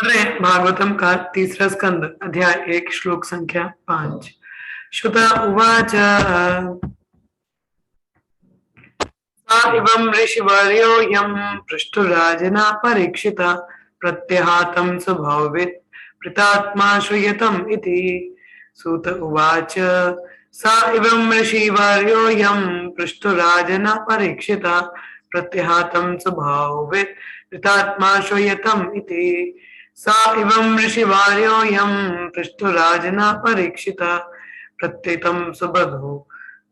पढ़ रहे हैं भागवतम का तीसरा स्कंद अध्याय 1 श्लोक संख्या 5। श्रुत उवाच सा इवं ऋषिवर्योऽयं पृष्ठराजना परीक्षिता प्रत्यहातं स्वभाववित् कृतात्मा श्रूयतम् इति। सूत उवाच सा इवं ऋषिवर्योऽयं पृष्ठराजना परीक्षिता प्रत्यहातं स्वभाववित् कृतात्मा श्रूयतम् इति। सा इवं ऋषिवर्योऽयं पृष्ठराजना परीक्षिता प्रत्येतं सुबधो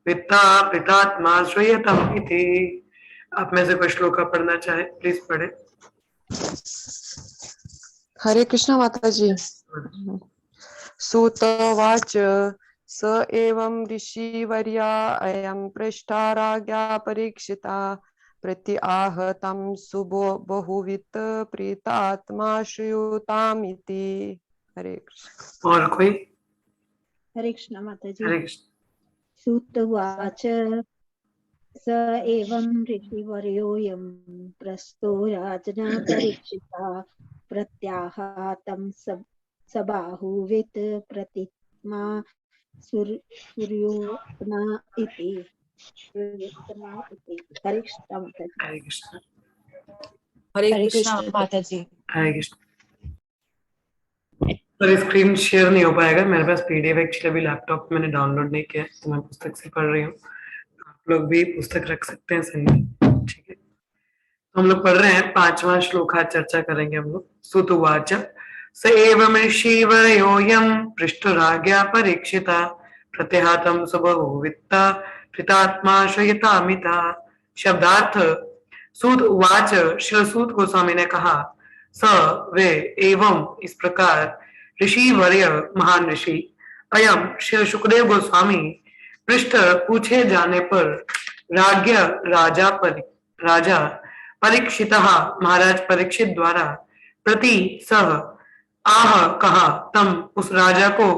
पिता पितात्मा श्रूयतम इति। आप में से कोई श्लोका पढ़ना चाहे प्लीज पढ़े। हरे कृष्ण माता जी। सूतवाच स एवं ऋषिवर्या अयं पृष्ठा राज्ञा परीक्षिता प्रति आहतं सुबो बहुवित प्रीतात्मा श्रूयतामिति। हरे कृष्ण। और कोई? हरे कृष्ण माता जी। हरे कृष्ण। सूतवाच स एवं ऋषिवर्योऽयं प्रस्थो राजना परीक्षिता प्रत्याहातं सबाहुवित् प्रतिमा सूर्योत्मा इति। हरे कृष्ण माता जी। हरे कृष्ण। हरे कृष्ण माता जी। हरे कृष्ण। पर स्क्रीन शेयर नहीं हो पाएगा, मेरे पास पीडीएफ एक्चुअली अभी लैपटॉप मैंने डाउनलोड नहीं किया, तो मैं पुस्तक से पढ़ रही हूँ। आप लोग भी पुस्तक रख सकते हैं संग में, ठीक है। तो हम लोग पढ़ रहे हैं 5वां श्लोक, आज चर्चा करेंगे हम लोग। सुतुवाच स एवं ऋषिवर्योऽयं पृष्ठराज्ञा परीक्षिता प्रत्यहातं सुबहुवित्ता कृतात्मा श्रूयतामिति। शब्दार्थ: सूत उवाच, श्री सूत गोस्वामी ने कहा, स वे एवं इस प्रकार, ऋषि वर्य महान ऋषि, अयम श्री सुखदेव गोस्वामी, पृष्ठ पूछे जाने पर, राज्ञ राजा परीक्षित महाराज परीक्षित द्वारा, प्रति सह आह कहा तम उस राजा को,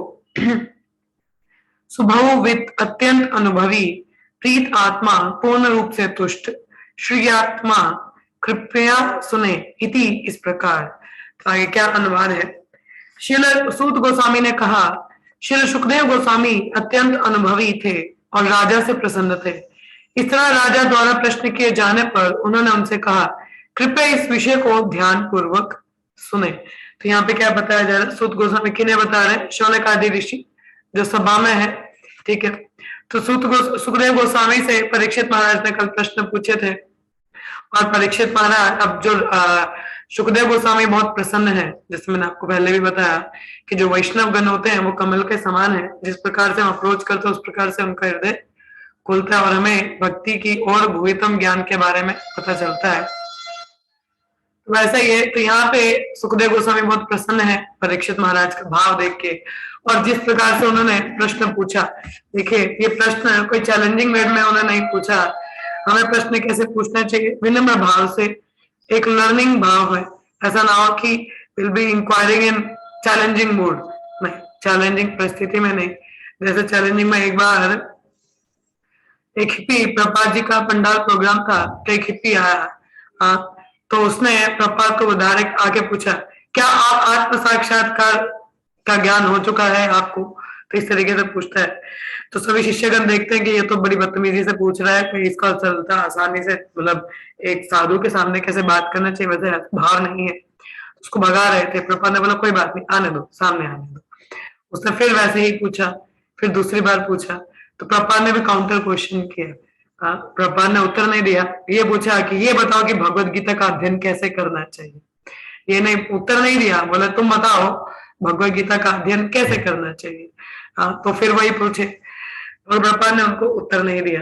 सुभववित अत्यंत अनुभवी, प्रीत आत्मा पूर्ण रूप से तुष्ट, श्रीयात्मा कृपया सुने इति इस प्रकार। तो आगे क्या अनुवाद है? श्रील सूत गोस्वामी ने कहा, श्री सुखदेव गोस्वामी अत्यंत अनुभवी थे और राजा से प्रसन्न थे। इस तरह राजा द्वारा प्रश्न किए जाने पर उन्होंने उनसे कहा, कृपया इस विषय को ध्यान पूर्वक सुने। तो यहाँ पे क्या बताया जा रहा है? सूत गोस्वामी किन्हें बता रहे हैं? शौनक आदि ऋषि जो सभा में है, ठीक है। तो सुखदेव गोस्वामी से परीक्षित महाराज ने कल प्रश्न पूछे थे, और परीक्षित महाराज, अब जो सुखदेव गोस्वामी बहुत प्रसन्न है, जैसे मैंने आपको पहले भी बताया कि जो वैष्णव गण होते हैं वो कमल के समान है, जिस प्रकार से हम अप्रोच करते हैं उस प्रकार से उनका हृदय खुलता है और हमें भक्ति की और भूयतम ज्ञान के बारे में पता चलता है। तो वैसा ही है। तो यहाँ पे सुखदेव गोस्वामी बहुत प्रसन्न है परीक्षित महाराज का भाव देख के, और जिस प्रकार से उन्होंने प्रश्न पूछा। देखिए, ये प्रश्न कोई चैलेंजिंग वेड में उन्होंने नहीं पूछा। हमें प्रश्न कैसे पूछना चाहिए? विनम्र भाव से, एक लर्निंग भाव है। ऐसा ना हो कि will be enquiring in challenging mood, नहीं, चैलेंजिंग परिस्थिति में नहीं। जैसे चैलेंजिंग में एक बार एक हिप्पी, प्रभुपाद जी का पंडाल प्रोग्राम था, तो एक हिप्पी आया, हाँ, तो उसने प्रभुपाद को डायरेक्ट आके पूछा, क्या आप आत्म साक्षात्कार का ज्ञान हो चुका है आपको? तो इस तरीके से पूछता है। तो सभी शिष्यगण देखते हैं कि ये तो बड़ी बदतमीजी से पूछ रहा है, कोई इसका चलता आसानी से, मतलब एक साधु के सामने कैसे बात करना चाहिए वैसे भाव नहीं है। उसको भगा रहे थे। प्रभुपाद ने बोला, कोई बात नहीं, आने दो, सामने आने दो। उसने फिर वैसे ही पूछा, फिर दूसरी बार पूछा, तो प्रभुपाद ने भी काउंटर क्वेश्चन किया। प्रभुपाद ने उत्तर नहीं दिया, ये पूछा कि ये बताओ कि भगवत गीता का अध्ययन कैसे करना चाहिए। ये नहीं, उत्तर नहीं दिया, बोला तुम बताओ भगवत गीता का अध्ययन कैसे करना चाहिए। तो फिर वही पूछे, और प्रभुपाद ने उनको उत्तर नहीं दिया।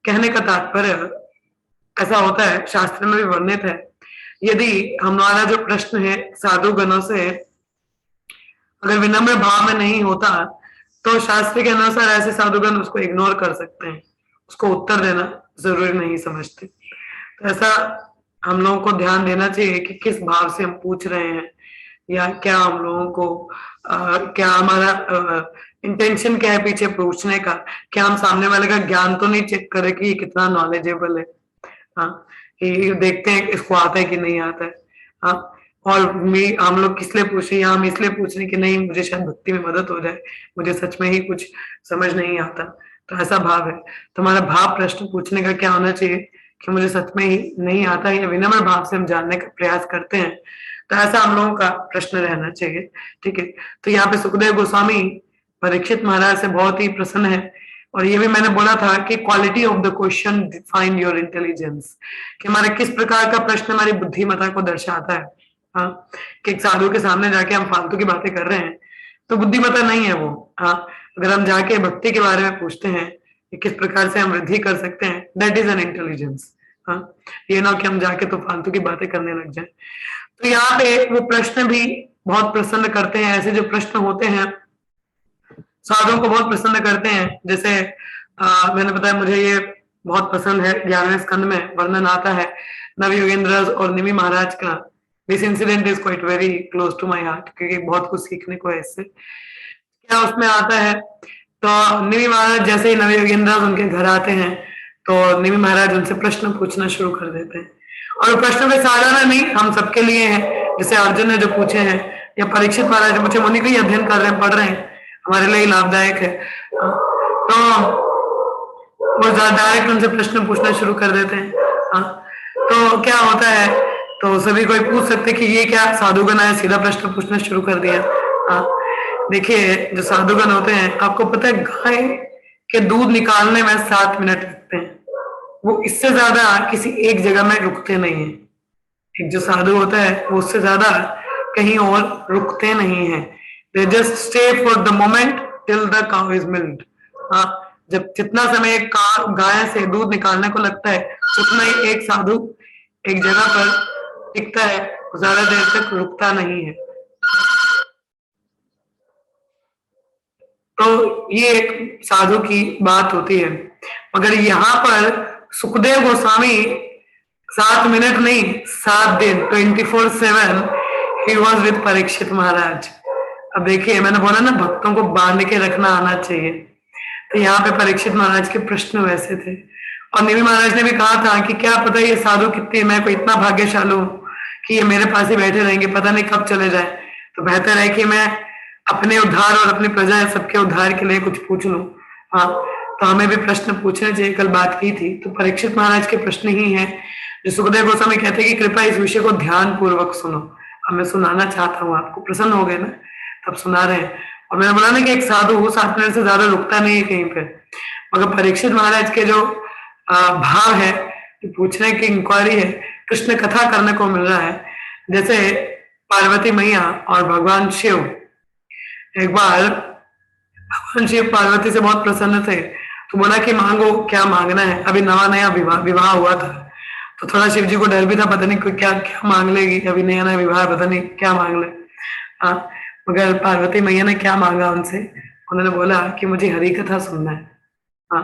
कहने का तात्पर्य ऐसा होता है, शास्त्र में भी वर्णित है, यदि हमारा जो प्रश्न है साधु गणों से अगर विनम्र भाव में नहीं होता, तो शास्त्र के अनुसार ऐसे साधुगण उसको इग्नोर कर सकते हैं, उसको उत्तर देना जरूरी नहीं समझते। तो ऐसा हम लोगों को ध्यान देना चाहिए कि किस भाव से हम पूछ रहे हैं, या क्या हम लोगों को क्या हमारा इंटेंशन क्या है पीछे पूछने का। क्या हम सामने वाले का ज्ञान तो नहीं चेक करें कि कितना नॉलेजेबल है, हाँ, ये देखते हैं इसको आता है कि नहीं आता है, हाँ। और हम लोग किस लिए पूछ रहे हैं, हम इसलिए पूछ रहे हैं कि नहीं मुझे शायद भक्ति में मदद हो जाए, मुझे सच में ही कुछ समझ नहीं आता, तो ऐसा भाव है। तो हमारा भाव प्रश्न पूछने का क्या होना चाहिए कि मुझे सच में ही नहीं आता, या विनम्र भाव से हम जानने का प्रयास करते हैं, तो ऐसा हम लोगों का प्रश्न रहना चाहिए। ठीक है, तो यहाँ पे सुखदेव गोस्वामी परीक्षित महाराज से बहुत ही प्रसन्न है। और ये भी मैंने बोला था कि quality of the question define your intelligence, कि हमारे किस प्रकार का प्रश्न हमारी बुद्धिमत्ता को दर्शाता है। हाँ, कि एक साधु के सामने जाके हम फालतू की बातें कर रहे हैं तो बुद्धिमत्ता नहीं है वो। हाँ, अगर हम जाके भक्ति के बारे में पूछते हैं कि किस प्रकार से हम वृद्धि कर सकते हैं, दैट इज एन इंटेलिजेंस। हाँ, ये ना कि हम जाके तो फालतू की बातें करने लग जाए। तो यहाँ पे वो प्रश्न भी बहुत प्रसन्न करते हैं। ऐसे जो प्रश्न होते हैं साधुओं को बहुत प्रसन्न करते हैं। जैसे मैंने बताया मुझे ये बहुत पसंद है, 11वें स्कंद में वर्णन आता है नव योगेंद्र और निमि महाराज का। This incident is quite very close to my heart, क्योंकि बहुत कुछ सीखने को है इससे। क्या उसमें आता है, तो निमि महाराज जैसे ही नव योगेंद्र उनके घर आते हैं तो निमि महाराज उनसे प्रश्न पूछना शुरू कर देते हैं। और प्रश्न में साधारण नहीं, हम सबके लिए हैं। जैसे अर्जुन ने जो पूछे हैं, या परीक्षित महाराज मुझे मुनि का ही अध्ययन कर रहे हैं, पढ़ रहे हैं, हमारे लिए लाभदायक है। तो वो डायरेक्ट उनसे प्रश्न पूछना शुरू कर देते हैं। तो क्या होता है, तो सभी कोई पूछ सकते कि ये क्या साधुगण है, सीधा प्रश्न पूछना शुरू कर दिया। देखिए जो साधुगण होते हैं, आपको पता है गाय के दूध निकालने में 7 मिनट लगते हैं, वो इससे ज्यादा किसी एक जगह में रुकते नहीं है। एक जो साधु होता है वो उससे ज्यादा कहीं और रुकते नहीं है। They just stay for the moment till the cow is milked. जब जितना समय एक गाय से दूध निकालने को लगता है, उतना ही एक साधु एक जगह पर टिकता है, ज्यादा देर तक रुकता नहीं है। तो ये एक साधु की बात होती है। मगर यहाँ पर सुखदेव गोस्वामी 7 मिनट नहीं, 7 दिन 24/7 he was with परीक्षित महाराज। अब देखिए मैंने बोला ना भक्तों को बांध के रखना आना चाहिए, तो यहाँ पे परीक्षित महाराज के प्रश्न वैसे थे। और निमि महाराज ने भी कहा था कि क्या पता ये साधु कितने, मैं कोई इतना भाग्यशाली हूँ कि ये मेरे पास ही बैठे रहेंगे, पता नहीं कब चले जाए, तो बेहतर है कि मैं अपने उद्धार और अपनी प्रजा सबके उद्धार के लिए कुछ पूछ लूं। हाँ, तो हमें भी प्रश्न पूछने चाहिए, कल बात की थी। तो परीक्षित महाराज के प्रश्न ही है जो सुखदेव गोस्वामी कहते हैं कि कृपया इस विषय को ध्यान पूर्वक सुनो। अब मैं सुनाना चाहता हूँ, आपको प्रसन्न हो गए ना, तब सुना रहे हैं। और मैंने बोला ना कि एक साधु 7 मिनट से ज्यादा रुकता नहीं है कहीं पे, मगर परीक्षित महाराज के जो भाव है, पूछने की इंक्वायरी है, कृष्ण कथा करने को मिल रहा है। जैसे पार्वती मैया और भगवान शिव, एक बार भगवान शिव पार्वती से बहुत प्रसन्न थे, तो बोला कि मांगो क्या मांगना है। अभी नया विवाह हुआ था, तो थोड़ा शिव जी को डर भी था, पता नहीं क्या क्या मांग लेगी, अभी नया विवाह, पता नहीं क्या मांग ले। मगर पार्वती मैया ने क्या मांगा उनसे, उन्होंने बोला कि मुझे हरि कथा सुनना है।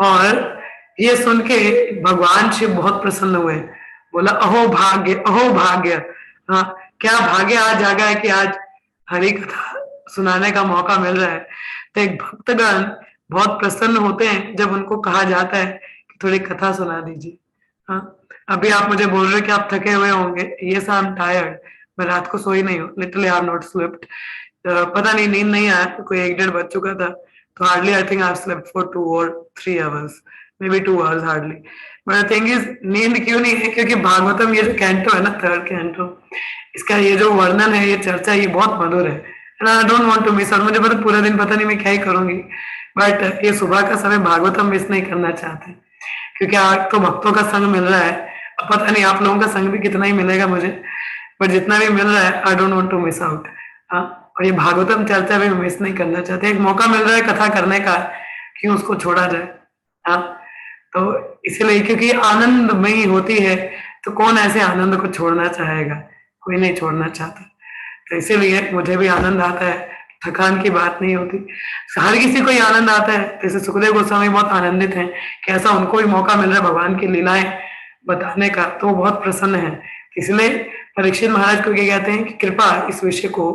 और ये सुन के भगवान शिव बहुत प्रसन्न हुए, बोला अहो भाग्य, अहो भाग्य। क्या भाग्य आज जागा है कि आज हरि कथा सुनाने का मौका मिल रहा है। तो एक भक्तगण बहुत प्रसन्न होते हैं जब उनको कहा जाता है कि थोड़ी कथा सुना दीजिए। अभी आप मुझे बोल रहे कि आप थके हुए होंगे, यस आई एम टायर्ड, मैं रात को सोई नहीं हूँ, literally I have not slept. पता नहीं नींद नहीं आया, कोई 1-1.5 बज चुका था, तो hardly I think I have slept for 2 or 3 hours, may be 2 hours hardly. But thing is नींद क्यों नहीं है, क्योंकि भागवतम ये जो कैंटो है ना, 3rd कैंटो, इसका ये जो वर्णन है, ये चर्चा, ये बहुत मधुर है। I don't want to miss. और मुझे पता पूरा दिन पता नहीं मैं क्या ही करूंगी, बट ये सुबह का समय भागवतम मिस नहीं करना चाहते, क्योंकि आज तो भक्तों का संग मिल रहा है। अब पता नहीं आप लोगों का संग भी कितना ही मिलेगा मुझे, बट जितना भी मिल रहा है I don't want to miss out. और ये भागवतम चर्चा भी मिस नहीं करना चाहते। एक मौका मिल रहा है कथा करने का, क्यों उसको छोड़ा जाए। तो इसलिए क्योंकि आनंदमयी होती है, तो कौन ऐसे आनंद को छोड़ना चाहेगा, कोई नहीं छोड़ना चाहता। तो इसीलिए मुझे भी आनंद आता है, थकान की बात नहीं होती, हर किसी को ही आनंद आता है। जैसे सुखदेव गोस्वामी बहुत आनंदित हैं कि ऐसा उनको भी मौका मिल रहा है भगवान की लीलाएं बताने का, तो वो बहुत प्रसन्न है। इसलिए परीक्षित महाराज को क्या कहते हैं कि कृपा इस विषय को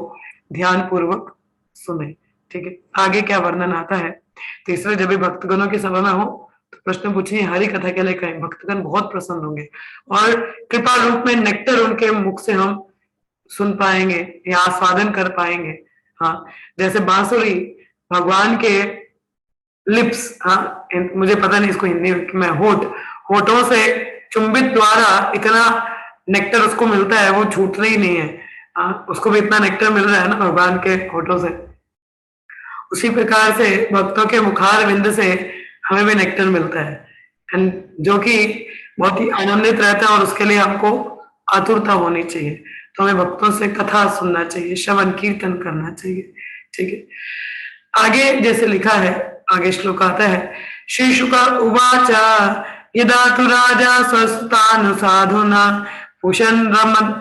ध्यान पूर्वक सुने। ठीक है, आगे क्या वर्णन आता है। तो इसलिए जब भी भक्तगणों की सभा में हो तो प्रश्न पूछिए, हरि कथा के लिए कहें, भक्तगण बहुत प्रसन्न होंगे और कृपा रूप में नेक्टर उनके मुख से हम सुन पाएंगे या आस्वादन कर पाएंगे। हाँ, जैसे बांसुरी भगवान के लिप्स, हाँ मुझे पता नहीं इसको हिंदी में मैं होठों से चुंबित द्वारा इतना नेक्टर उसको मिलता है, वो छूटना ही नहीं है। हाँ, उसको भी इतना नेक्टर मिल रहा है ना भगवान के होठों से। उसी प्रकार से भक्तों के मुखार विंद से हमें भी नेक्टर मिलता है, एंड जो कि बहुत ही आनंदित रहता है, और उसके लिए हमको आतुरता होनी चाहिए। तो हमें भक्तों से कथा सुनना चाहिए, श्रवण कीर्तन करना चाहिए। ठीक है, आगे जैसे लिखा है, आगे श्लोक आता है, श्री शुक उवाच यदा तु राजा स्वस्तानुसाधुना पुषन्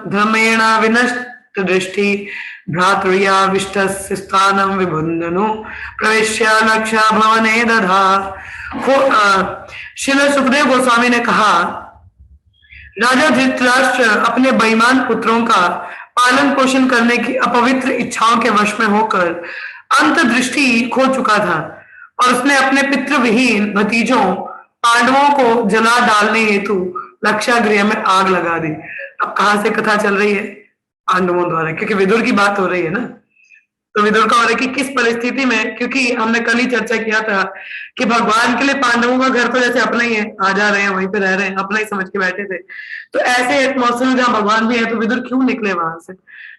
धर्मेण विनष्ट दृष्टि भ्रातृया विष्टस्य स्थानं विबुन्धनु प्रवेश्य लक्षा भवने दधा। श्रील सुखदेव गोस्वामी ने कहा, राजा धृतराष्ट्र अपने बेईमान पुत्रों का पालन पोषण करने की अपवित्र इच्छाओं के वश में होकर अंतर्दृष्टि खो चुका था, और उसने अपने पितृविहीन भतीजों पांडवों को जला डालने हेतु लक्षागृह में आग लगा दी। अब कहां से कथा चल रही है? पांडवों द्वारा, क्योंकि विदुर की बात हो रही है ना। तो विदुर का हो रहा है कि किस परिस्थिति में, क्योंकि हमने कल ही चर्चा किया था कि भगवान के लिए पांडवों का घर तो जैसे अपना ही है, आ जा रहे हैं, वहीं पे रह रहे हैं, अपना ही समझ के बैठे थे। तो ऐसे एटमॉस्फेयर में जहाँ भगवान भी है, तो विदुर क्यों निकले वहां से?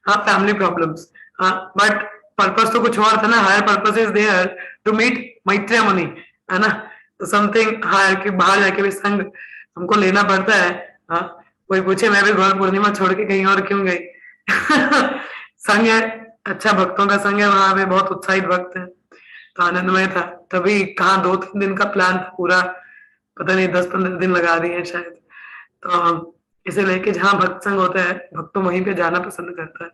हाँ, फैमिली प्रॉब्लम्स, हाँ, बट पर्पस तो कुछ और था ना। Higher purpose is there to meet Maitreya Muni, है ना। तो समथिंग हायर कि बाहर जाके भी संग हमको लेना पड़ता है। हाँ, कोई पूछे मैं भी गौर पूर्णिमा छोड़ के कहीं और क्यों गई? संग है, अच्छा भक्तों का संग है, वहां पे बहुत उत्साहित भक्त है, तो आनंदमय था। तभी कहाँ 2-3 दिन का प्लान था पूरा, पता नहीं 10-15 दिन लगा दिए शायद। तो इसे लेके जहाँ भक्त संग होता है, भक्त तो वहीं पे जाना पसंद करता है।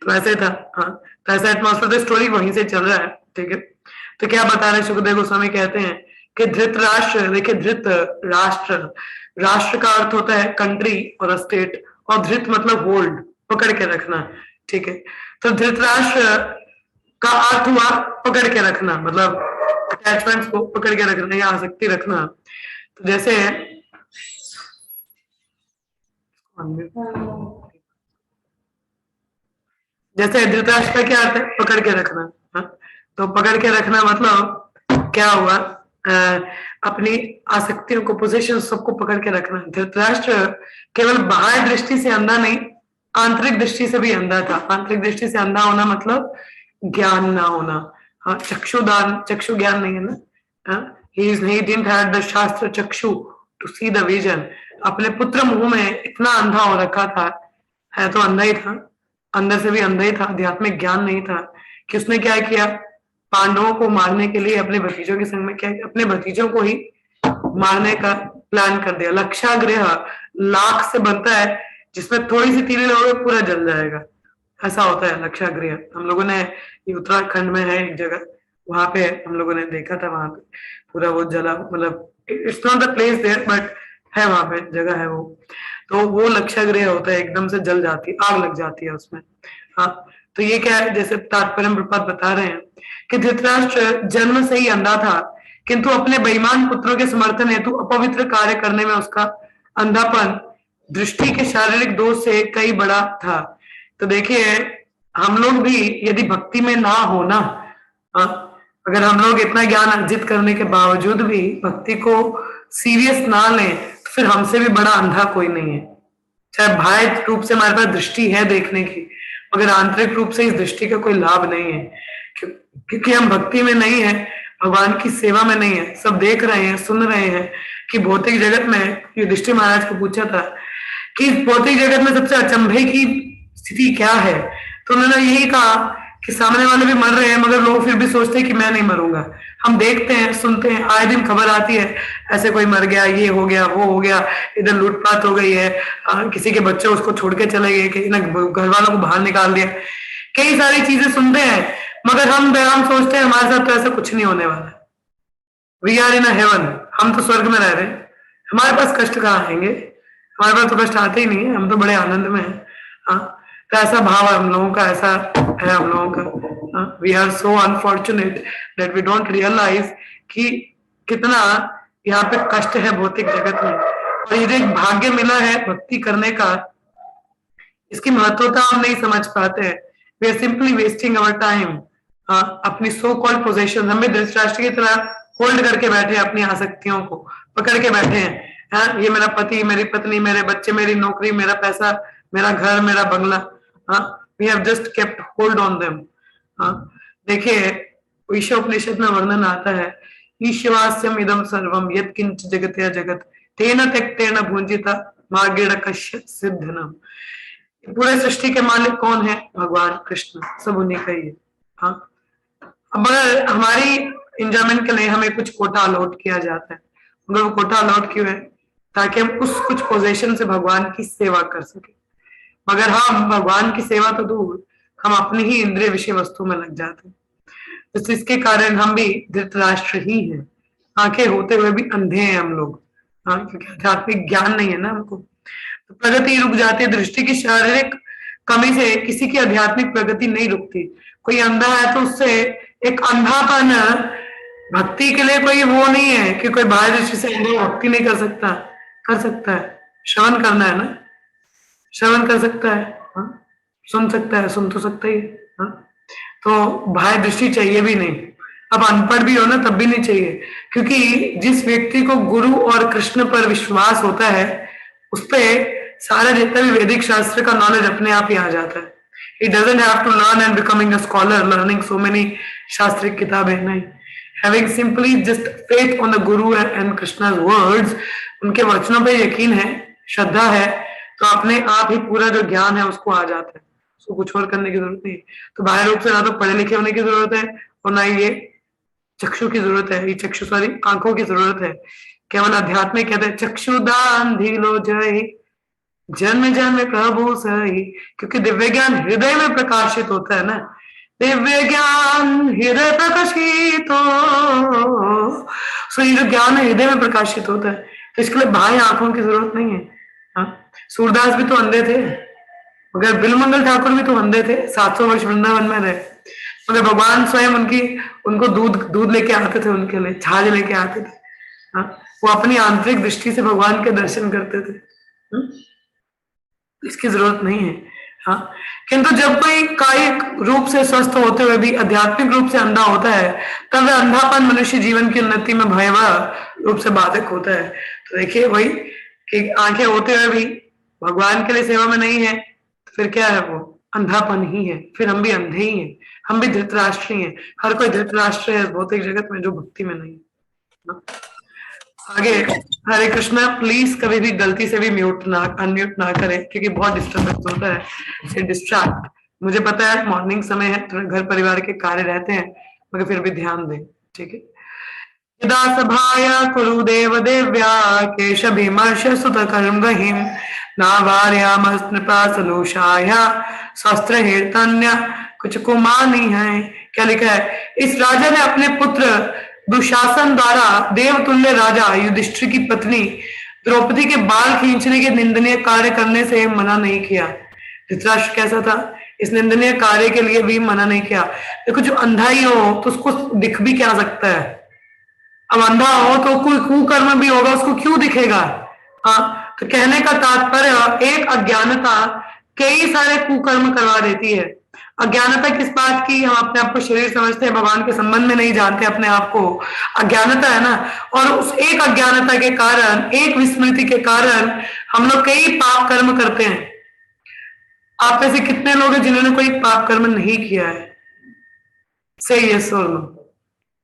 तो ऐसे था। हाँ, तो ऐसा एटमॉस्फेयर, स्टोरी वहीं से चल रहा है। ठीक है, तो क्या बता रहे सुखदेव गोस्वामी कहते हैं कि धृतराष्ट्र, देखिए धृत राष्ट्र, राष्ट्र का अर्थ होता है कंट्री और स्टेट, और धृत मतलब होल्ड, पकड़ के रखना। ठीक है, तो धृतराष्ट्र का अर्थ हुआ पकड़ के रखना, मतलब अटैचमेंट्स को पकड़ के रखना या आसक्ति रखना। तो जैसे धृतराष्ट्र का क्या अर्थ है? पकड़ के रखना। हाँ, तो पकड़ के रखना मतलब क्या हुआ? अपनी आसक्तियों को, पोजीशन सबको पकड़ के रखना। धृतराष्ट्र केवल बाह्य दृष्टि से अंधा नहीं, आंतरिक दृष्टि से भी अंधा था। आंतरिक दृष्टि से अंधा होना मतलब ज्ञान ना होना। हाँ, चक्षु ज्ञान नहीं है ना। he didn't have the शास्त्र चक्षु to see the vision। अपने पुत्र मुंह में इतना अंधा हो रखा था, है तो अंधा ही था, अंदर से भी अंधा ही था, आध्यात्मिक ज्ञान नहीं था, कि उसने क्या किया? पांडवों को मारने के लिए अपने भतीजों के संग में क्या किया? अपने भतीजों को ही मारने का प्लान कर दिया। लक्षागृह लाख से बनता है, जिसमें थोड़ी सी तीली लोगे पूरा जल जाएगा, ऐसा होता है लक्षागृह। हम लोगों ने, ये उत्तराखंड में है एक जगह, वहां पे हम लोगों ने देखा था, वहां पे पूरा वो जला, मतलब it's not the place there but है वहां पे जगह है वो। तो वो लक्षागृह होता है, एकदम से जल जाती है, आग लग जाती है उसमें। हाँ, तो ये क्या है, जैसे तात्पर्य प्रपात बता रहे हैं कि धृतराष्ट्र जन्म से ही अंधा था, किंतु अपने बेईमान पुत्रों के समर्थन हेतु अपवित्र कार्य करने में उसका अंधापन दृष्टि के शारीरिक दोष से कई बड़ा था। तो देखिए, हम लोग भी यदि भक्ति में ना हो ना, अगर हम लोग इतना ज्ञान अर्जित करने के बावजूद भी भक्ति को सीरियस ना लें, तो फिर हमसे भी बड़ा अंधा कोई नहीं है। चाहे बाह्य रूप से हमारे पास दृष्टि है देखने की, मगर आंतरिक रूप से इस दृष्टि का कोई लाभ नहीं है, क्योंकि हम भक्ति में नहीं है, भगवान की सेवा में नहीं है। सब देख रहे हैं, सुन रहे हैं कि भौतिक जगत में, युधिष्ठिर महाराज को पूछा था कि भौतिक जगत में सबसे अचंभे की स्थिति क्या है, तो उन्होंने यही कहा कि सामने वाले भी मर रहे हैं, मगर लोग फिर भी सोचते हैं कि मैं नहीं मरूंगा। हम देखते हैं, सुनते हैं, आए दिन खबर आती है, ऐसे कोई मर गया, ये हो गया, वो हो गया, इधर लूटपाट हो गई है, किसी के बच्चे उसको छोड़ के चले गए, किसी ने घर वालों को बाहर निकाल दिया, कई सारी चीजें सुनते हैं, मगर हम सोचते हैं हमारे साथ तो ऐसा कुछ नहीं होने वाला। We are in a heaven, हम तो स्वर्ग में रह रहे हैं, हमारे पास कष्ट कहाँ आएंगे? हमारे पास तो कष्ट आते ही नहीं है, हम तो बड़े आनंद में हैं। हाँ, तो ऐसा भाव है हम लोगों का, ऐसा है हम लोगों का। We are so unfortunate that we don't realise कि कितना यहाँ पे कष्ट है भौतिक जगत में। और ये जो एक भाग्य मिला है भक्ति करने का, इसकी महत्वता हम नहीं समझ पाते हैं। We are simply wasting our time. अपनी सो कॉल्ड पोजेशन हम भी धृतराष्ट्र की तरह होल्ड करके बैठे हैं, अपनी आसक्तियों को पकड़ के बैठे हैं। हाँ, ये मेरा पति, मेरी पत्नी, मेरे बच्चे, मेरी नौकरी, मेरा पैसा, मेरा घर, मेरा बंगला। हाँ, we have just kept hold on them. हाँ, देखिए ईशोपनिषद में वर्णन आता है, ईश्वास्यम इदम सर्वम यत् किंच जगत्या जगत तेन त्यक्तेन भुंजिता मार्गेण कश्य सिद्धनम। पूरे सृष्टि के मालिक कौन है? भगवान कृष्ण, सब उन्हीं का ही है। हाँ, अब अगर हमारी इंजॉयमेंट के लिए हमें कुछ कोटा अलॉट किया जाता है, मगर वो कोटा अलॉट क्यों है? ताकि हम उस कुछ पोजीशन से भगवान की सेवा कर सके। मगर हम भगवान की सेवा तो दूर, हम अपनी ही इंद्रिय विषय वस्तु में लग जाते हैं। तो इसके कारण हम भी धृतराष्ट्र ही हैं, आंखें होते हुए भी अंधे हैं हम लोग। हाँ, क्योंकि आध्यात्मिक ज्ञान नहीं है ना हमको। तो प्रगति रुक जाती है, दृष्टि की शारीरिक कमी से किसी की आध्यात्मिक प्रगति नहीं रुकती। कोई अंधा है तो उससे एक अंधापन भक्ति के लिए कोई वो नहीं है कि कोई बाहर दृष्टि से अंधा भक्ति नहीं कर सकता। कर सकता है, श्रवण करना है ना, श्रवण कर सकता है। हाँ, सुन सकता है, सुन तो सकता ही है। हाँ, तो बाह्य दृष्टि चाहिए भी नहीं। अब अनपढ़ भी हो ना तब भी नहीं चाहिए, क्योंकि जिस व्यक्ति को गुरु और कृष्ण पर विश्वास होता है उस पे सारा जितना भी वैदिक शास्त्र का नॉलेज अपने आप ही आ जाता है। He doesn't have to learn and becoming a scholar, learning so many शास्त्रिक किताबें, नहीं। Having simply just faith on the Guru and Krishna's words, उनके वचनों पे यकीन है, श्रद्धा है, तो अपने आप ही पूरा जो ज्ञान है उसको आ जाता है। उसको कुछ और करने की जरूरत नहीं। तो बाहर रूप से ना तो पढ़े लिखे होने की जरूरत है और ना ही ये चक्षु की जरूरत है, ये चक्षु सॉरी आंखों की जरूरत है। केवल अध्यात्म कहते हैं चक्षुदान धीलो जय जन्म जन्म प्रभु सही, क्योंकि दिव्य ज्ञान हृदय में प्रकाशित होता है ना। दिव्य ज्ञान हृदय प्रकाशित हो, सो ये जो ज्ञान है हृदय में प्रकाशित होता है, तो इसके लिए बाह्य आंखों की जरूरत नहीं है। हाँ, सूरदास भी तो अंधे थे, मगर बिलमंगल ठाकुर भी तो अंधे थे, 700 वर्ष वृंदावन में रहे, मगर भगवान स्वयं उनको दूध लेके आते थे, उनके लिए छाछ लेके आते थे। हाँ, वो अपनी आंतरिक दृष्टि से भगवान के दर्शन करते थे। इसकी जरूरत नहीं है। हाँ, किंतु जब कोई कायिक रूप से स्वस्थ होते हुए भी आध्यात्मिक रूप से अंधा होता है, तब वह अंधापन मनुष्य जीवन की उन्नति में भयावह रूप से बाधक होता है। तो देखिए वही कि आंखें होते हुए भी भगवान के लिए सेवा में नहीं है, तो फिर क्या है? वो अंधापन ही है। फिर हम भी अंधे ही हैं, हम भी धृतराष्ट्र ही हैं। हर कोई धृतराष्ट्र है भौतिक जगत में जो भक्ति में नहीं। आगे हरे कृष्णा, प्लीज कभी भी गलती से भी अनम्यूट ना करें, क्योंकि बहुत डिस्टर्बेंस होता है, से डिस्ट्रैक्ट। मुझे पता है मॉर्निंग समय है, थोड़े घर परिवार के कार्य रहते हैं, मगर फिर भी ध्यान दें, ठीक है। यदा सभाया कुरु देव देव्या केश भीमर्ष सुत कर्म गहिम नावार्यामस्नृपासलूषाया शस्त्र हेतन्य कुछ कुमानी है। क्या लिखा है? इस राजा ने अपने पुत्र दुशासन द्वारा देवतुल्य राजा युधिष्ठिर की पत्नी द्रौपदी के बाल खींचने के निंदनीय कार्य करने से मना नहीं किया। धृतराष्ट्र कैसा था? इस निंदनीय कार्य के लिए भी मना नहीं किया। देखो, जो अंधा ही हो तो उसको दिख भी क्या सकता है? अब अंधा हो तो कोई कुकर्म भी होगा, उसको क्यों दिखेगा? हाँ, तो कहने का तात्पर्य एक अज्ञानता कई सारे कुकर्म करवा देती है। अज्ञानता किस बात की? हम अपने आप को शरीर समझते हैं, भगवान के संबंध में नहीं जानते अपने आप को, अज्ञानता है ना। और उस एक अज्ञानता के कारण, एक विस्मृति के कारण हम लोग कई पाप कर्म करते हैं। आप में से कितने लोग हैं जिन्होंने कोई पाप कर्म नहीं किया है? से यस और नो,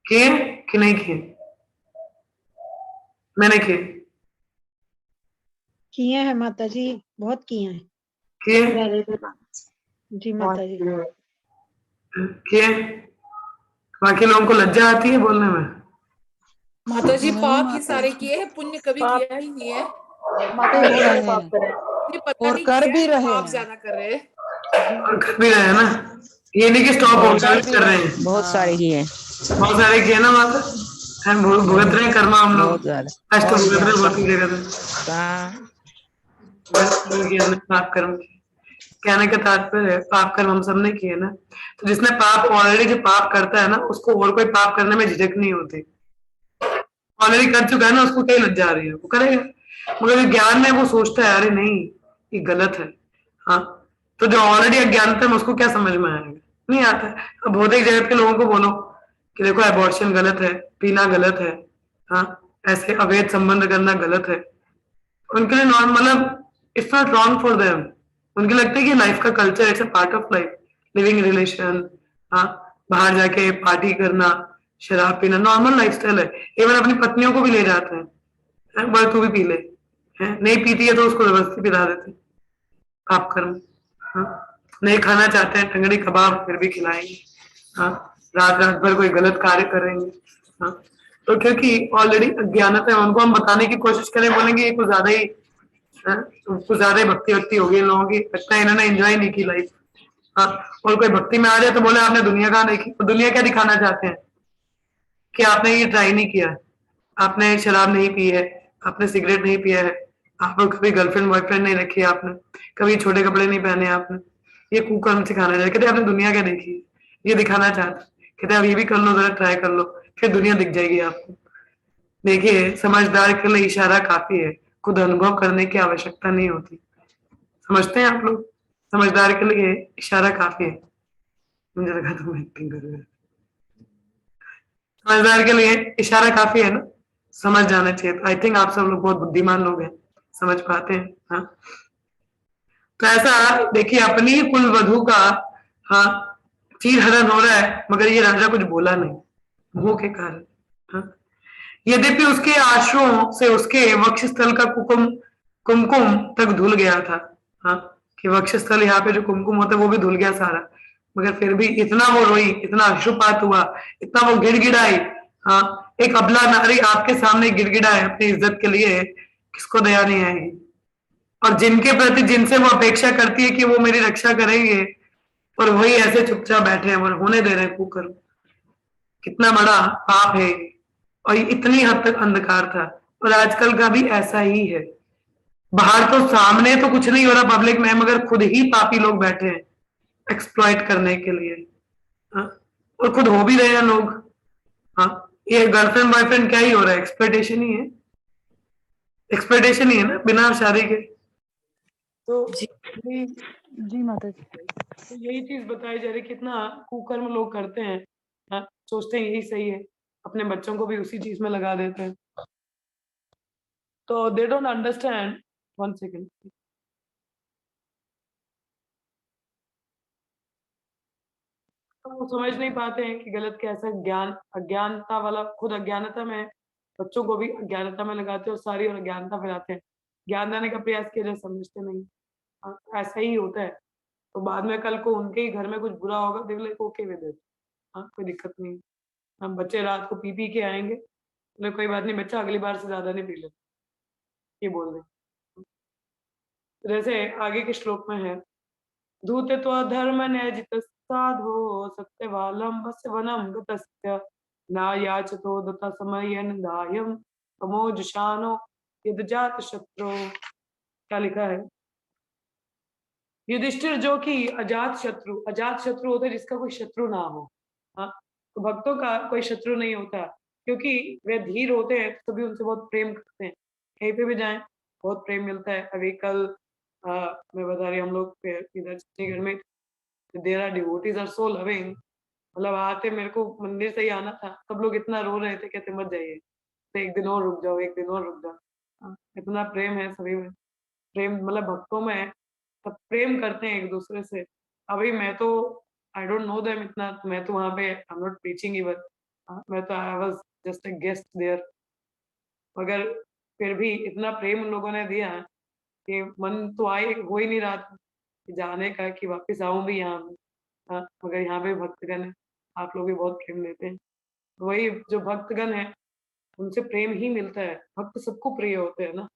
किए कि नहीं किए? मैंने किए हैं माता जी, बहुत किए हैं। किए जी माता जी। किए। बाकी लोगों को लज्जा आती है बोलने में। माता जी पाप ही सारे किए हैं, पुण्य कभी किया ही नहीं है। माता जी पाप कर रहे हैं और कर भी रहे हैं, ज्यादा कर रहे हैं और कर भी रहे हैं ना। ये नहीं कि स्टॉप हो गया, कर रहे हैं। बहुत सारे ही हैं, बहुत सारे किए ना माता, हम भुगत रहे हैं कर्मा हम लोग। कष्ट भुगत रहे बहुत ही जगह पाप कर्म। कहने का तात्पर्य पाप कर्म हम सब ने किए ना, तो जिसने पाप ऑलरेडी जो पाप करता है ना, उसको और कोई पाप करने में झिझक नहीं होती। ऑलरेडी कर चुका है ना, उसको कहीं लज्जा आ रही है, वो करेगा। मगर ज्ञान में वो सोचता है अरे नहीं ये गलत है। हाँ, तो जो ऑलरेडी अज्ञानता है उसको क्या समझ में आएगा, नहीं आता है। अब भौतिक जगत के लोगों को बोलो कि देखो एबॉर्शन गलत है, पीना गलत है, हाँ ऐसे अवैध संबंध करना गलत है, उनके लिए मतलब it's not wrong for them. उनके लगता है कि लाइफ का culture, it's a part of life, living relation, हाँ बाहर जाके पार्टी करना, शराब पीना नॉर्मल लाइफस्टाइल है। इवन अपनी पत्नियों को भी ले जाते हैं, बोले तू भी पी ले, है नहीं पीती है तो उसको जबरदस्ती पिला देते हैं, पाप कर्म। हाँ नहीं खाना चाहते हैं टंगड़ी कबाब फिर भी खिलाएंगे, हाँ रात रात भर कोई गलत कार्य करेंगे, हाँ तो क्योंकि ऑलरेडी अज्ञानता है, उनको हम बताने की कोशिश करें बोलेंगे ये कुछ ज्यादा ही, कुछ ज्यादा ही भक्ति वक्ति होगी इन लोगों की, लगता है इन्होंने एंजॉय नहीं की लाइफ। हाँ और कोई भक्ति में आ जाए तो बोले आपने दुनिया कहाँ देखी, तो दुनिया क्या दिखाना चाहते हैं कि आपने ये ट्राई नहीं किया, आपने शराब नहीं पी है, आपने सिगरेट नहीं पिया है, आपने कभी गर्लफ्रेंड बॉयफ्रेंड नहीं रखी है, आपने कभी छोटे कपड़े नहीं पहने आपने, ये कुकर्म सिखाना चाहिए। कहते आपने दुनिया क्या देखी है, ये दिखाना चाहते, कहते आप ये भी कर लो, जरा ट्राई कर लो, फिर दुनिया दिख जाएगी आपको। देखिए समझदार के लिए इशारा काफी है, खुद अनुभव करने की आवश्यकता नहीं होती। समझते हैं आप लोग, समझदार के लिए इशारा काफी है। मुझे लगा तुम एक्टिंग कर रहे हो। समझदार के लिए इशारा काफी है ना, समझ जाना चाहिए। आई थिंक आप सब लोग बहुत बुद्धिमान लोग हैं, समझ पाते हैं। हाँ तो ऐसा देखिए अपनी कुल वधू का, हाँ चीर हरण हो रहा है मगर ये राजा कुछ बोला नहीं, मुंह के कारण। हाँ यद्यपि उसके आश्रुओं से उसके वक्षस्थल का कुमकुम तक धुल गया था, हाँ कि वक्षस्थल यहाँ पे जो कुमकुम होता है वो भी धुल गया सारा, मगर फिर भी इतना वो रोई, इतना अश्रुपात हुआ, इतना वो गिड़गिड़ाई। हाँ एक अबला नारी आपके सामने गिड़गिड़ाए अपनी इज्जत के लिए, किसको दया नहीं आएगी। और जिनके प्रति जिनसे वो अपेक्षा करती है कि वो मेरी रक्षा करेंगे और वही ऐसे चुपचाप बैठे हैं और होने दे रहे हैं कुकर्म, कितना बड़ा पाप है। और इतनी हद तक अंधकार था, और आजकल का भी ऐसा ही है। बाहर तो सामने तो कुछ नहीं हो रहा पब्लिक में, मगर खुद ही पापी लोग बैठे हैं एक्सप्लॉइट करने के लिए। हाँ? और खुद हो भी रहे हैं लोग। हाँ ये गर्लफ्रेंड बॉयफ्रेंड क्या ही हो रहा है, एक्सप्लॉइटेशन ही है, एक्सप्लॉइटेशन ही है ना बिना शादी के। तो जी माता जी। तो यही चीज बताई जा रही, कितना कुकर्म लोग करते हैं। हाँ सोचते हैं यही सही है, अपने बच्चों को भी उसी चीज में लगा देते हैं। तो they don't understand, one second, तो वो समझ नहीं पाते हैं कि गलत कैसा ज्ञान, अज्ञानता वाला खुद अज्ञानता में बच्चों को भी अज्ञानता में लगाते हैं और सारी और अज्ञानता फैलाते हैं। ज्ञान देने का प्रयास किया जाए समझते नहीं। हाँ, ऐसा ही होता है। तो बाद में कल को उनके ही घर में कुछ बुरा होगा, they will like okay with it, हाँ कोई दिक्कत नहीं। हम बच्चे रात को पी के आएंगे, बोले कोई बात नहीं बच्चा अगली बार से ज्यादा नहीं पी लेते, ये बोल दें। जैसे आगे के श्लोक में है, धूते तो धर्म न्याजित साधो सत्यवालम वनम गतस्य नायाचतो दत्त समयन दायम तमोजुषानो यदजात शत्रु। क्या लिखा है, युधिष्ठिर जो कि अजात शत्रु होता है जिसका कोई शत्रु ना हो। हाँ तो भक्तों का कोई शत्रु नहीं होता, क्योंकि वे धीर होते हैं, सभी उनसे बहुत प्रेम करते हैं, कहीं पे भी जाएं बहुत प्रेम मिलता है। अभी कल मैं बता रही, हम लोग इधर चंडीगढ़ में, there are devotees are so loving, मतलब आते मेरे को मंदिर से ही आना था, सब लोग इतना रो रहे थे, कहते मत जाइए, तो एक दिन और रुक जाओ, एक दिन और रुक जाओ। हाँ, इतना प्रेम है सभी में, प्रेम मतलब भक्तों में है, सब प्रेम करते हैं एक दूसरे से। अभी मैं तो आई डोंट नो देम इतना, तो मैं तो वहाँ पे I am not preaching even, मैं तो I was just a guest there, मगर फिर भी इतना प्रेम उन लोगों ने दिया कि मन तो हो ही नहीं रहा था कि जाने का, कि वापस आऊं भी यहाँ पे। हाँ, मगर यहाँ पे भक्तगण है, आप लोग भी बहुत प्रेम देते हैं। वही जो भक्तगण है उनसे प्रेम ही मिलता है, भक्त सबको प्रिय होते हैं ना,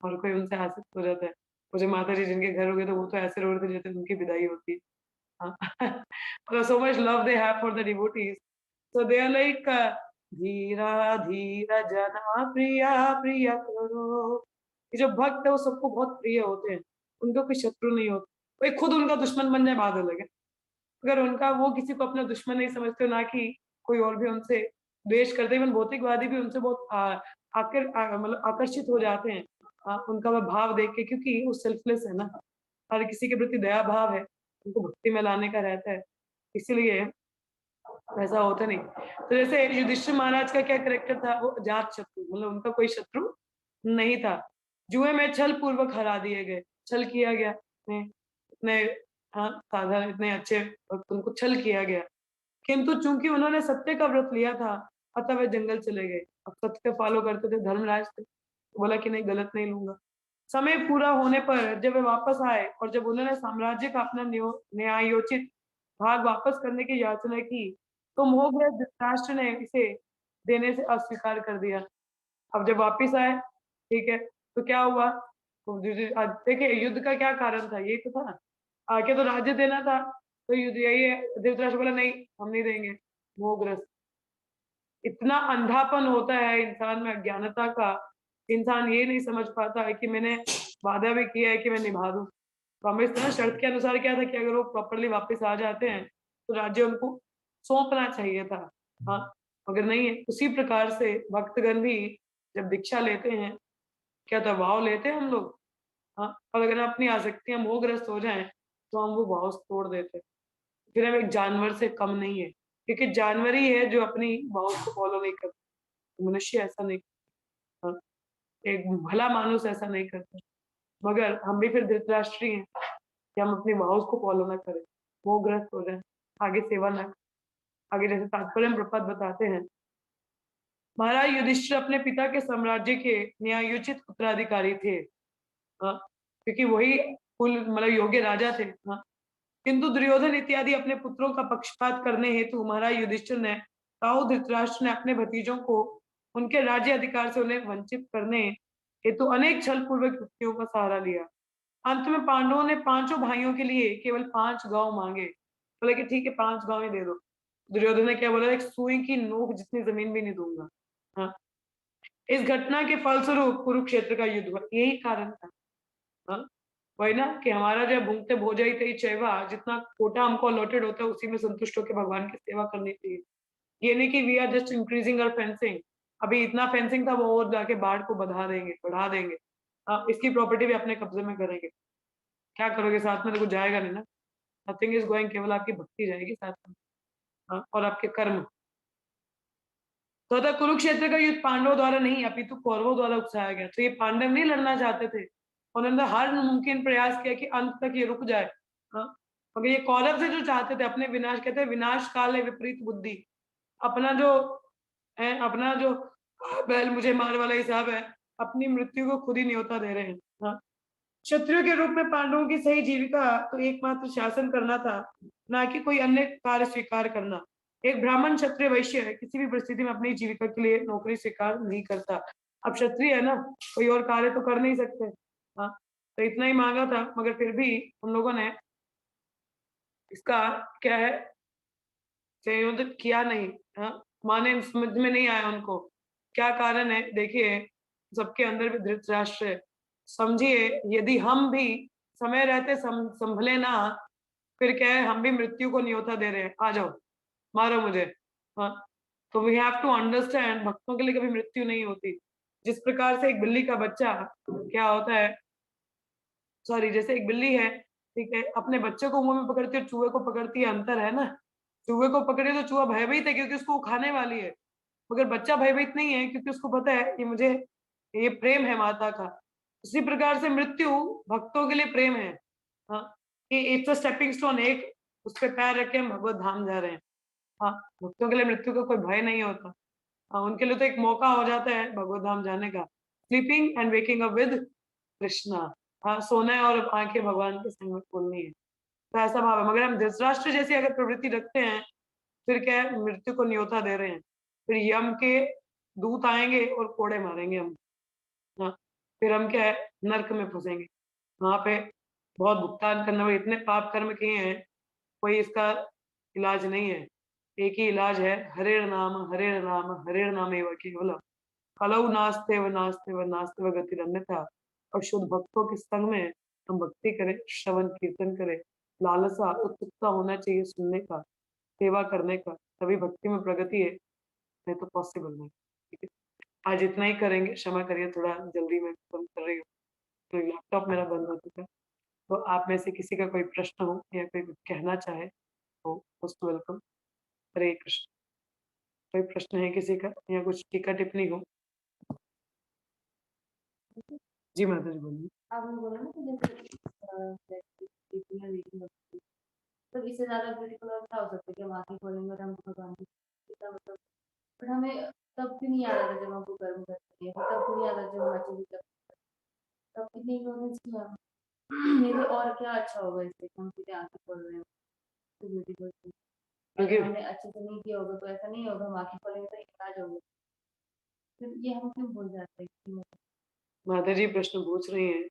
और कोई उनसे आसक्त हो जाता है। मुझे माता जी जिनके घर हो गए तो वो तो ऐसे रो रहे थे जैसे उनकी विदाई होती है। हाँ मतलब so much love they have for the devotees, so they are like धीरा धीरा जना प्रिया प्रिया करो। ये जो भक्त है वो सबको बहुत प्रिय होते हैं, उनको कोई शत्रु नहीं होता, कोई खुद उनका दुश्मन बन जाए बात अलग है, अगर उनका वो किसी को अपना दुश्मन नहीं समझते, ना कि कोई और भी उनसे द्वेष करते, इवन भौतिकवादी भी उनसे बहुत मतलब आकर्षित हो जाते हैं, उनका वह भाव देख के, क्योंकि वो सेल्फलेस है ना, हर किसी के प्रति दया भाव है, उनको भक्ति में लाने का रहता है, इसीलिए वैसा होता नहीं। तो जैसे युधिष्ठिर महाराज का क्या कैरेक्टर था, वो अजात शत्रु, मतलब उनका कोई शत्रु नहीं था। जुए में छल पूर्वक हरा दिए गए, छल किया गया, इतने इतने हाँ, साधारण इतने अच्छे वक्त उनको छल किया गया, किंतु चूंकि उन्होंने सत्य का व्रत लिया था, अतः वे जंगल चले गए। अब सत्य फॉलो करते थे, धर्मराज थे, तो बोला कि नहीं, गलत नहीं लूंगा। समय पूरा होने पर जब वे वापस आए और जब उन्होंने साम्राज्य का अपना न्यायोचित भाग वापस करने की याचना की, तो मोहग्रस्त धृतराष्ट्र ने इसे देने से अस्वीकार कर दिया। अब जब वापिस आए, ठीक है, तो क्या हुआ? तो देखिए युद्ध का क्या कारण था, यही तो था ना, आके तो राज्य देना था, तो युद्ध यही है। धृतराष्ट्र बोला नहीं, हम नहीं देंगे। मोहग्रस्त, इतना अंधापन होता है इंसान में, अज्ञानता का, इंसान ये नहीं समझ पाता है कि मैंने वादा भी किया है कि मैं निभा दूं। प्रॉमिस था, शर्त के अनुसार क्या था कि अगर वो प्रॉपरली वापस आ जाते हैं तो राज्य उनको सौंपना चाहिए था। हाँ, अगर नहीं है, उसी प्रकार से भक्तगण भी जब दीक्षा लेते हैं, क्या दबाव लेते हैं हम लोग। हाँ, और अगर अपनी आसक्तियां मोहग्रस्त हो जाएं तो हम वो भाव तोड़ देते हैं, फिर हम एक जानवर से कम नहीं है, क्योंकि जानवर ही है जो अपनी भाव को फॉलो नहीं करता। मनुष्य ऐसा नहीं करता, हाँ, एक भला मानुस ऐसा नहीं करता। मगर हम भी फिर धृतराष्ट्री हैं कि हम अपनी भाव को फॉलो ना करें, मोहग्रस्त हो जाए, आगे सेवा ना। आगे जैसे तात्पर्य में प्रपद बताते हैं, महाराज युधिष्ठिर अपने पिता के साम्राज्य के न्यायोचित उत्तराधिकारी थे, हाँ, क्योंकि वही कुल मतलब योग्य राजा थे। हाँ, किंतु दुर्योधन इत्यादि अपने पुत्रों का पक्षपात करने हेतु महाराज युधिष्ठिर ने, ताऊ धृतराष्ट्र ने अपने भतीजों को उनके राज्य अधिकार से उन्हें वंचित करने हेतु अनेक छल पूर्वक युक्तियों का सहारा लिया। अंत में पांडवों ने पांचों भाइयों के लिए केवल 5 गांव मांगे, बोले कि ठीक है 5 गांव ही दे दो। दुर्योधन ने क्या बोला, एक सुई की नोक जितनी जमीन भी नहीं दूंगा। हाँ, इस घटना के फलस्वरूप कुरुक्षेत्र का युद्ध हुआ, यही कारण था। हाँ, वही ना कि हमारा जो भुंगते भोजई तई चैवा, जितना कोटा हमको अलॉटेड होता है उसी में संतुष्ट होकर भगवान की सेवा करनी चाहिए। ये नहीं कि we are just increasing our fencing, अभी इतना फेंसिंग था वो और जाके बाढ़ को बढ़ा देंगे। इसकी प्रॉपर्टी भी अपने कब्जे में करेंगे, क्या करोगे, साथ में तो कुछ जाएगा नहीं ना, नथिंग इज गोइंग, केवल आपकी भक्ति जाएगी साथ में। और आपके कर्म। तो था कुरुक्षेत्र का युद्ध पांडवों द्वारा नहीं अपितु कौरवों द्वारा उकसाया गया। तो ये पांडव नहीं लड़ना चाहते थे, उन्होंने हर मुमकिन प्रयास किया कि अंत तक ये रुक जाए। हाँ, मगर ये कौरव से जो चाहते थे अपने विनाश, कहते हैं विनाश काल है विपरीत बुद्धि, अपना जो है, अपना जो बैल मुझे मार वाला हिसाब है, अपनी मृत्यु को खुद ही न्योता दे रहे हैं। हाँ, क्षत्रियो के रूप में पांडवों की सही जीविका तो एकमात्र शासन करना था, ना कि कोई अन्य कार्य स्वीकार करना। एक ब्राह्मण क्षत्रिय वैश्य किसी भी परिस्थिति में अपनी जीविका के लिए नौकरी स्वीकार नहीं करता। अब क्षत्रिय है ना, कोई और कार्य तो कर नहीं सकते। हाँ, तो इतना ही मांगा था, मगर फिर भी उन लोगों ने इसका क्या है, संयोजित किया नहीं। हाँ, माने समझ में नहीं आया उनको, क्या कारण है। देखिए सबके अंदर भी धृतराष्ट्र है। समझिए यदि हम भी समय रहते संभले ना, फिर क्या है, हम भी मृत्यु को न्योता दे रहे हैं, आ जाओ मारो मुझे। हाँ, तो वी हैव टू अंडरस्टैंड, भक्तों के लिए कभी मृत्यु नहीं होती। जिस प्रकार से एक बिल्ली का बच्चा क्या होता है, सॉरी, जैसे एक बिल्ली है, ठीक है, अपने बच्चे को मुंह में पकड़ती है, चूहे को पकड़ती है, अंतर है ना। चूहे को पकड़े तो चूहा भयभीत है क्योंकि उसको वो खाने वाली है, मगर बच्चा भयभीत नहीं है क्योंकि उसको पता है कि मुझे ये प्रेम है माता का। उसी प्रकार से मृत्यु भक्तों के लिए प्रेम है। हाँ, कि इट्स अ स्टेपिंग स्टोन, एक उस पे पैर रख के हम भगवत धाम जा रहे हैं। हाँ, भक्तों के लिए मृत्यु का कोई भय नहीं होता। हाँ, उनके लिए तो एक मौका हो जाता है भगवत धाम जाने का, sleeping and waking up with Krishna. हाँ, सोना है और आंखें भगवान के संग में खोलनी है, तो ऐसा भाव है। मगर हम धृतराष्ट्र जैसी अगर प्रवृत्ति रखते हैं, फिर क्या है, मृत्यु को न्योता दे रहे हैं, फिर यम के दूत आएंगे और कोड़े मारेंगे हम। हाँ, फिर हम क्या है, नरक में फंसेंगे, वहां पे बहुत भुगतान करना पड़ेगा। इतने पाप कर्म किए हैं, कोई इसका इलाज नहीं है। एक ही इलाज है, हरे नाम हरे नाम एवं केवलम, कलौ नास्ते व नास्ते व गतिरन्यथा। और शुद्ध भक्तों के संग में हम भक्ति करें, श्रवण कीर्तन करें, लालसा उत्सुकता होना चाहिए सुनने का, सेवा करने का, तभी भक्ति में प्रगति है, नहीं तो पॉसिबल नहीं। ठीक है, आज इतना ही करेंगे, क्षमा करिए थोड़ा जल्दी में खत्म कर रही हूँ, तो लैपटॉप मेरा बंद हो चुका है। तो आप में से किसी का कोई प्रश्न हो या कोई कुछ कहना चाहे तो मोस्ट वेलकम। हरे कृष्ण। कोई प्रश्न है किसी का या कुछ टीका टिप्पणी हो? जी माता जी बोलिए। आपने बोला ना कि जैसे इतनी रीडिंग होती है, तो इससे ज्यादा ब्यूटीफुल और क्या हो सकता है कि हम आंखें खोलेंगे और हमको भगवान की कितना मतलब, पर हमें तब क्यों नहीं याद आता जब हमको कर्म करते हैं, तब क्यों नहीं याद आता जब हम अच्छे से तब कितनी इग्नोरेंस की हम नहीं तो और क्या अच्छा होगा इससे कि हम सीधे आंखें खोल रहे हैं तो ब्यूटीफुल। अगर हमने अच्छे से नहीं किया होगा तो ऐसा नहीं होगा, हम आंखें खोलेंगे तो इलाज होगा, फिर ये हम क्यों भूल जाते हैं कि माता जी प्रश्न पूछ रही हैं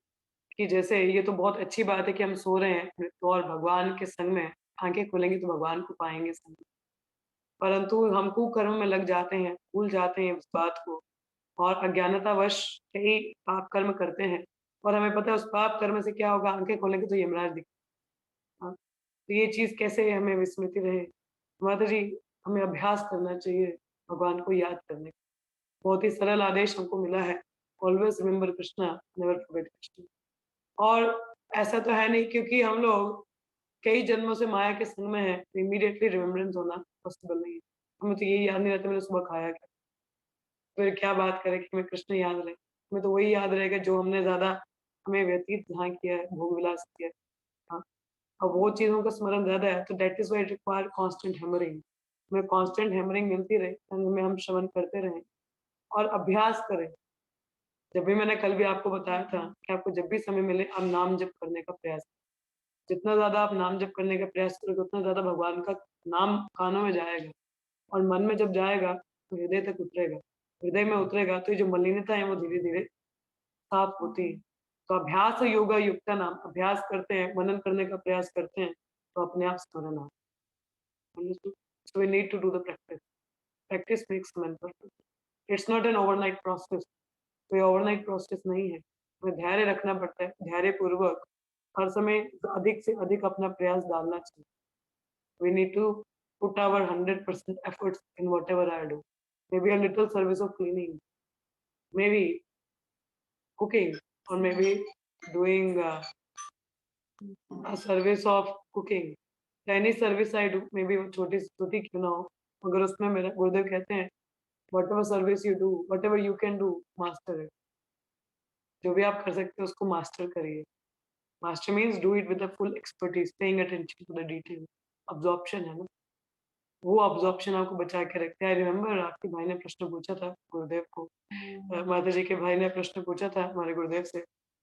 कि जैसे ये तो बहुत अच्छी बात है कि हम सो रहे हैं तो और भगवान के संग में आंखें खोलेंगे तो भगवान को पाएंगे संग में। परंतु हम कुकर्म में लग जाते हैं, भूल जाते हैं उस बात को और अज्ञानतावश कई पाप कर्म करते हैं और हमें पता है उस पाप कर्म से क्या होगा, आंखें खोलेंगे तो यमराज दिखेगा। हाँ, तो ये चीज कैसे हमें विस्मृति रहे? माता जी हमें अभ्यास करना चाहिए भगवान को याद करने का। बहुत ही सरल आदेश हमको मिला है, always remember Krishna, never forget Krishna. और ऐसा तो है नहीं क्योंकि हम लोग कई जन्मों से माया के संग में है, तो इमीडिएटली रिमेम्बरेंस होना पॉसिबल नहीं है। हमें तो यही याद नहीं रहता मैंने सुबह खाया क्या, फिर क्या बात करें कि हमें कृष्ण याद रहे। हमें तो वही याद रहेगा जो हमने ज्यादा हमें व्यतीत जहाँ किया है, भोग विलास किया है। हाँ, अब वो चीजों का स्मरण ज्यादा है तो that is why it require constant hammering. हमें कांस्टेंट हैमरिंग मिलती रहे, संग में हम श्रवण करते रहें और अभ्यास करें। जब भी मैंने कल भी आपको बताया था कि आपको जब भी समय मिले आप नाम जप करने का प्रयास करें। जितना ज्यादा आप नाम जप करने का प्रयास करोगे उतना ज्यादा भगवान का नाम कानों में जाएगा और मन में जब जाएगा तो हृदय तक उतरेगा। हृदय में उतरेगा तो ये जो मलिनता है वो धीरे धीरे साफ होती है। तो अभ्यास योगा युक्ता नाम, अभ्यास करते हैं, मनन करने का प्रयास करते हैं तो अपने आप स्मरण आता है। So we need to do the practice. Practice makes man perfect. It's not an overnight process. कोई ओवरनाइट प्रोसेस नहीं है, हमें धैर्य रखना पड़ता है, धैर्य पूर्वक हर समय अधिक से अधिक अपना प्रयास डालना चाहिए। We need to put our 100% efforts in whatever I do, maybe a little service of cleaning, maybe cooking और maybe doing a service of cooking. Any service I do, maybe वो छोटी छोटी क्यों ना हो, मगर उसमें मेरा गुरुदेव कहते हैं whatever service you do, whatever you can do, master it. जो भी आप कर सकते हो उसको मास्टर करिए। Master means do it with the full expertise, paying attention to the detail. Absorption है ना, वो अब्जॉर्प्शन आपको बचा के रखते हैं। आई रिमेम्बर आपके भाई ने प्रश्न पूछा था गुरुदेव को, माता जी के भाई ने प्रश्न पूछा था हमारे गुरुदेव से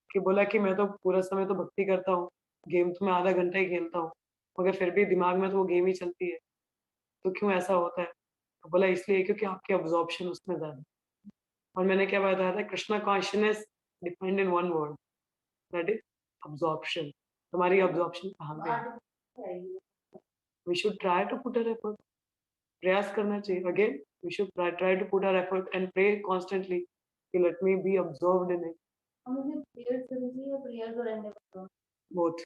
कि बोला कि मैं तो पूरा समय तो भक्ति करता हूँ, गेम तो मैं आधा घंटा ही खेलता हूँ, मगर फिर भी दिमाग में तो वो गेम ही चलती है, तो क्यों ऐसा होता है? तो बोला इसलिए क्योंकि आपकी अब्जॉर्प्शन उसमें ज्यादा है। और मैंने क्या बताया था, Krishna consciousness depend in one word, that is absorption. तुम्हारी अब्जॉर्प्शन कहाँ पे है? We should try to put our effort, प्रयास करना चाहिए। Again we should try to put our effort and pray constantly कि let me be absorbed in it. हमें prayer करनी चाहिए, प्रेयर तो रहने दो। बोथ।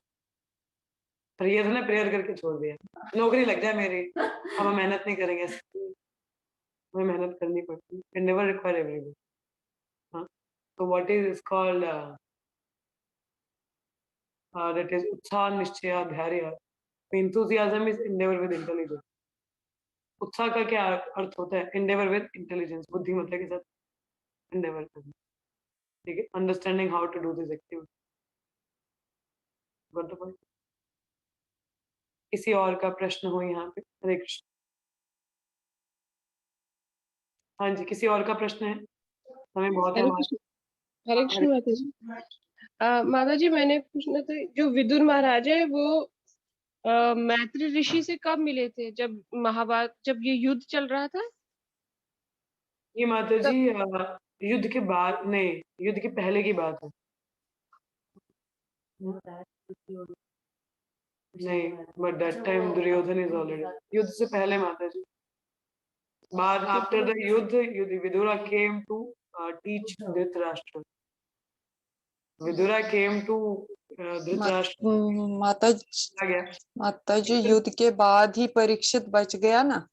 प्रेयर ने प्रेयर करके छोड़ दिया, नौकरी लग जाए मेरी, अब हम मेहनत नहीं करेंगे, हमें मेहनत करनी पड़ती है, नेवर रिक्वायर एवरीवन। हाँ, तो what is called that is उत्साह निश्चय धैर्य, enthusiasm is endeavor with intelligence। उत्साह का क्या अर्थ होता है? endeavor with intelligence, बुद्धिमत्ता के साथ endeavor करना, ठीक है, understanding how to do this activity. Got the point? किसी और का प्रश्न हो यहाँ पे? हरे कृष्ण। हाँ जी, किसी और का प्रश्न है? हमें बहुत है हरे हमारे। कृष्ण। हरे कृष्ण माता जी। माता जी मैंने पूछना था, जो विदुर महाराज है वो मैत्री ऋषि से कब मिले थे? जब महाभारत, जब ये युद्ध चल रहा था ये माता तब? जी युद्ध के बाद नहीं, युद्ध के पहले की बात है। नहीं, but that time Duryodhan is already, युद्ध से पहले माता जी। बाद आफ्टर द युद्ध Vidura came to teach Dhritarashtra. Vidura came to Dhritarashtra माता आ गया। माता जी युद्ध के बाद ही परीक्षित बच गया ना।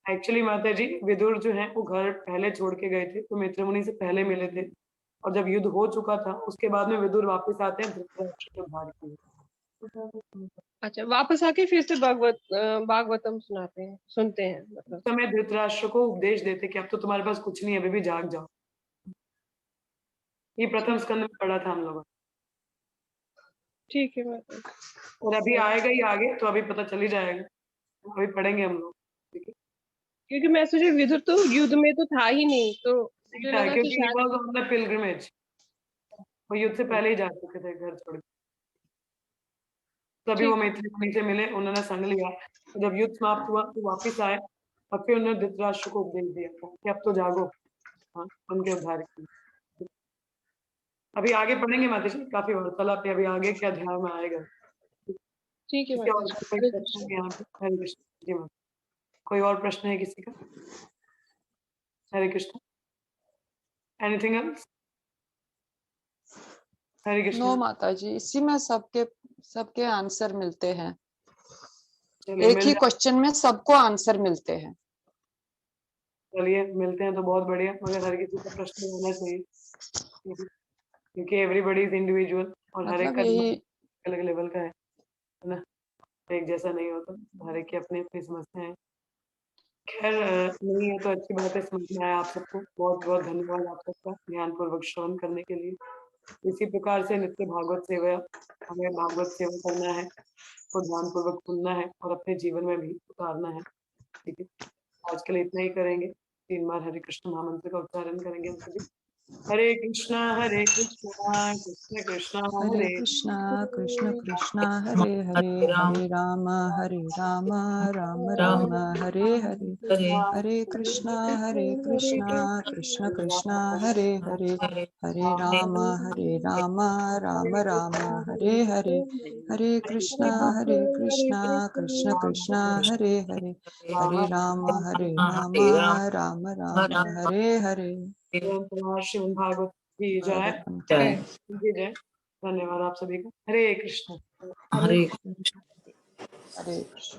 एक्चुअली माता जी विदुर जो है वो घर पहले छोड़ के गए थे, तो मित्र मुनि से पहले मिले थे, और जब युद्ध हो चुका था उसके बाद में विदुर वापस आते हैं धृतराष्ट्र के उद्धार के लिए। अच्छा, वापस आके फिर से भागवतम सुनते हैं उस मतलब। समय धृतराष्ट्र को उपदेश देते कि अब तो तुम्हारे पास कुछ नहीं है, अभी भी जाग जाओ। ये प्रथम स्कंद में पढ़ा था हम लोगों ठीक है माता जी। ने। और अभी आएगा ही आगे, तो अभी पता चल ही जाएगा, अभी पढ़ेंगे हम लोग। ठीक है, क्योंकि मैं सोची विदुर तो युद्ध में तो था ही नहीं, तो मुझे लगा कि क्योंकि he शायद was on the pilgrimage, वो युद्ध से पहले ही जा चुके थे घर छोड़ के। तभी वो मैत्री मुनि से मिले, उन्होंने संग लिया। तो जब युद्ध समाप्त हुआ तो वापिस आए और फिर उन्होंने धृतराष्ट्र को उपदेश दिया था कि अब तो जागो, हाँ, उनके उद्धार के लिए। अभी आगे पढ़ेंगे माता जी, काफी वार्तालाप है, अभी आगे क्या ध्यान में आएगा। ठीक है किसी और माता जी। को कोई प्रश्न है यहाँ पे? हरे कृष्ण जी माता। कोई और प्रश्न है किसी का? Hare Krishna. Anything else? Hare no Krishna. माता जी, इसी में सबके आंसर मिलते हैं। चलिए एक मिल ही जाए, क्वेश्चन में सबको आंसर मिलते हैं। चलिए मिलते हैं तो बहुत बढ़िया, मगर हर किसी का प्रश्न होना चाहिए क्योंकि एवरीबॉडी इज इंडिविजुअल और हर एक मतलब का यही अलग लेवल का है ना, एक जैसा नहीं होता, हर एक की अपनी अपनी समस्या है। खैर नहीं है तो अच्छी बात है, समझ में आया आप सबको। बहुत बहुत धन्यवाद आप सबका ध्यान पूर्वक श्रवण करने के लिए। इसी प्रकार से नित्य भागवत सेवा, हमें भागवत सेवा करना है, को ध्यान पूर्वक सुनना है और अपने जीवन में भी उतारना है। ठीक है, आज के लिए इतना ही करेंगे। 3 बार हरे कृष्ण महामंत्र का उच्चारण करेंगे हम सभी। हरे कृष्णा कृष्ण कृष्णा हरे हरे कृष्णा कृष्ण कृष्णा हरे हरे, हरे राम राम राम हरे हरे, हरे कृष्णा कृष्ण कृष्णा हरे हरे, हरे राम राम राम हरे हरे, हरे कृष्णा कृष्ण कृष्णा हरे हरे, हरे राम राम राम हरे हरे। श्रीमद् भागवत की जय। जय। जी जय। धन्यवाद आप सभी का। हरे कृष्ण। हरे हरे कृष्ण।